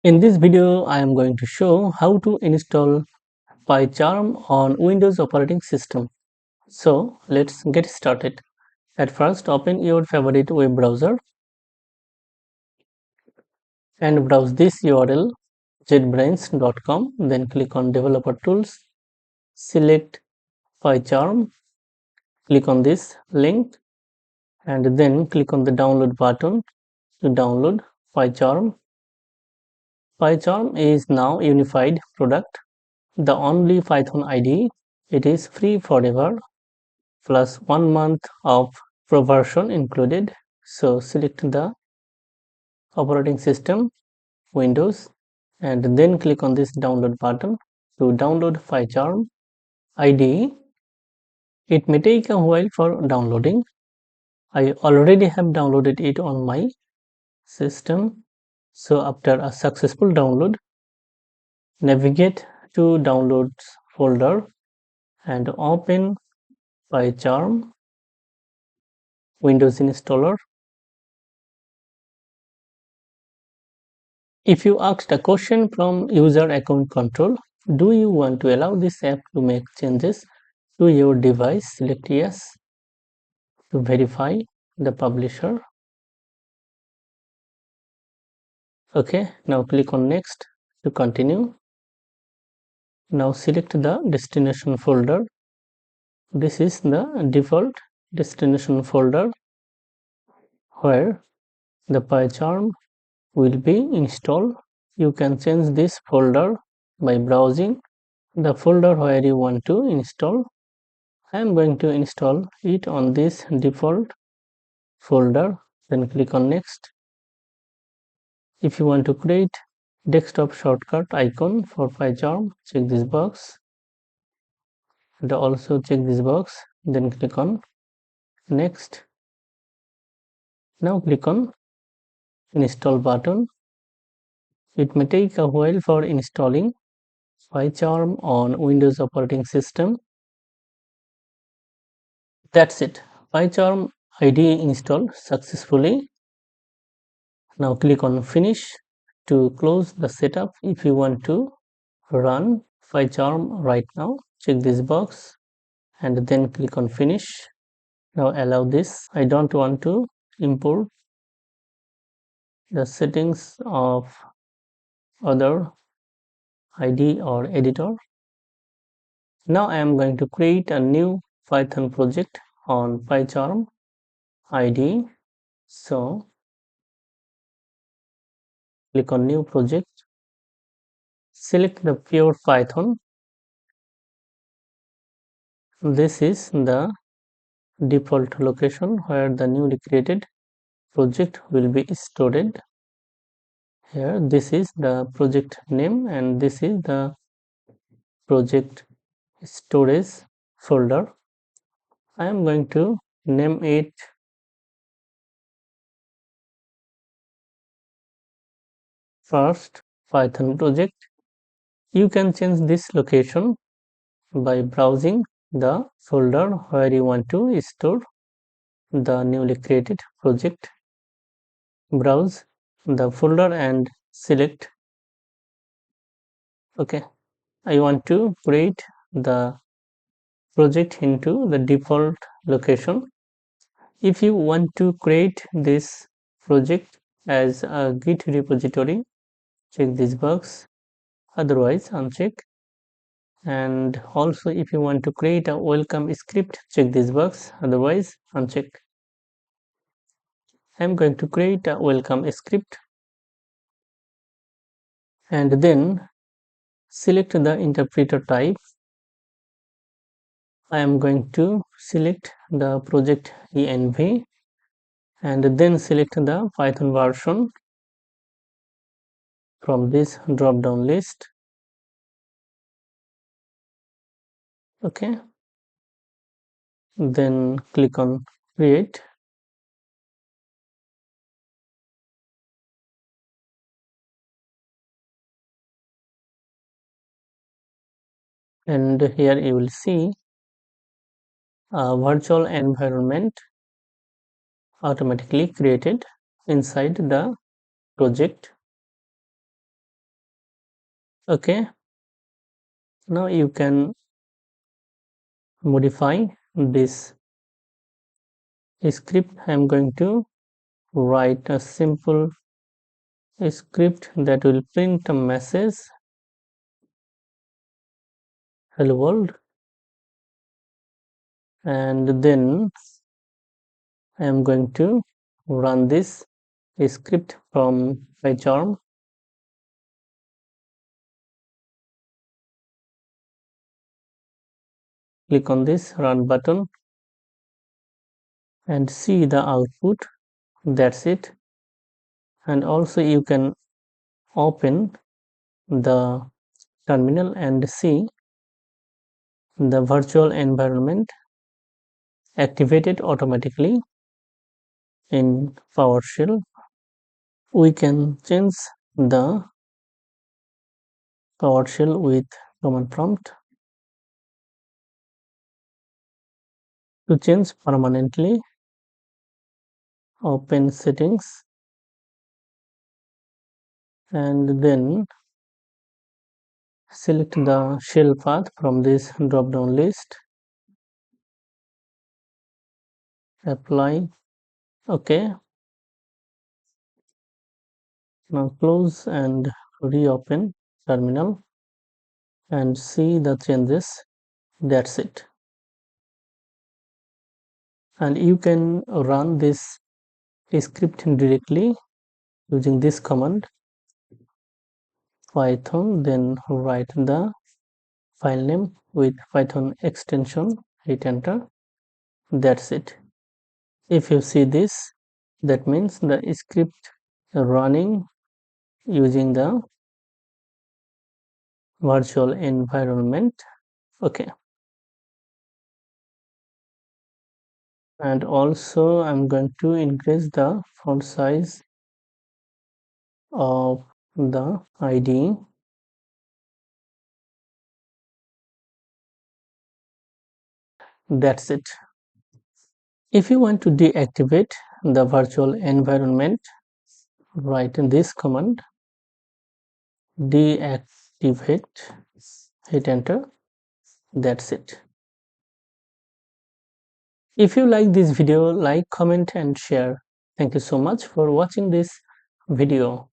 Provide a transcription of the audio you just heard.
In this video, I am going to show how to install PyCharm on Windows operating system. So let's get started. At first, open your favorite web browser and browse this URL jetbrains.com. Then click on Developer Tools, select PyCharm, click on this link, and then click on the download button to download PyCharm. PyCharm is now a unified product, the only Python IDE. It is free forever plus 1 month of pro version included. So select the operating system Windows and then click on this download button to download PyCharm IDE. It may take a while for downloading. I already have downloaded it on my system. So after a successful download, navigate to downloads folder and open PyCharm Windows installer. If you asked a question from user account control, do you want to allow this app to make changes to your device? Select yes to verify the publisher. Okay, now click on next to continue. Now select the destination folder. This is the default destination folder where the PyCharm will be installed. You can change this folder by browsing the folder where you want to install. I am going to install it on this default folder. Then click on next. If you want to create desktop shortcut icon for PyCharm, check this box and also check this box. Then click on next. Now click on install button. It may take a while for installing PyCharm on Windows operating system. That's it. PyCharm IDE installed successfully. Now click on finish to close the setup. If you want to run PyCharm right now, check this box and then click on finish. Now allow this. I don't want to import the settings of other IDE or editor. Now I am going to create a new Python project on PyCharm IDE. So click on new project, select the pure Python. This is the default location where the newly created project will be stored. Here this is the project name and this is the project storage folder. I am going to name it first Python project. You can change this location by browsing the folder where you want to store the newly created project. Browse the folder and select. Okay, I want to create the project into the default location. If you want to create this project as a Git repository, check this box, otherwise uncheck. And also if you want to create a welcome script, check this box, otherwise uncheck. I'm going to create a welcome script and then select the interpreter type. I am going to select the project env and then select the Python version from this drop down list. Okay, then click on create. And here you will see a virtual environment automatically created inside the project. Okay, now you can modify this script. I'm going to write a simple script that will print a message, hello world, and then I am going to run this script from PyCharm. Click on this run button and see the output. That's it. And also you can open the terminal and see the virtual environment activated automatically in PowerShell. We can change the PowerShell with command prompt. To change permanently, open settings and then select the shell path from this drop down list. Apply. OK. Now close and reopen terminal and see the changes. That's it. And you can run this script directly using this command python, then write the file name with python extension, hit enter. That's it. If you see this, that means the script running using the virtual environment. Okay, and also I'm going to increase the font size of the IDE. That's it. If you want to deactivate the virtual environment, write in this command deactivate, hit enter. That's it. If you like this video, like, comment and share. Thank you so much for watching this video.